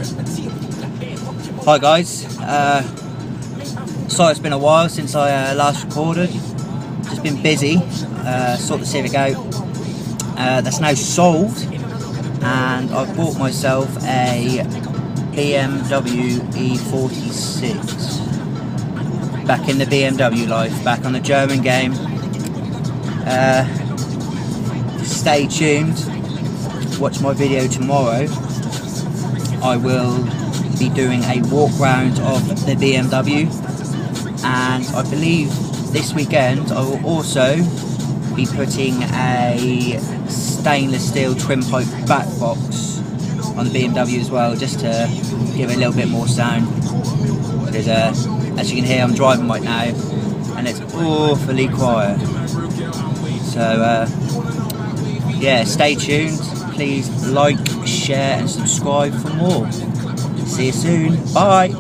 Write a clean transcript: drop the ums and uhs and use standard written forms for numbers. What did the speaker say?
Hi guys, sorry it's been a while since I last recorded. Just been busy, sort the Civic out. That's now solved, and I've bought myself a BMW E46. Back in the BMW life, back on the German game. Stay tuned, watch my video tomorrow. I will be doing a walk round of the BMW, and I believe this weekend I will also be putting a stainless steel trim pipe back box on the BMW as well, just to give it a little bit more sound, because as you can hear, I'm driving right now and it's awfully quiet. So yeah, stay tuned. Please like, share and subscribe for more. See you soon. Bye.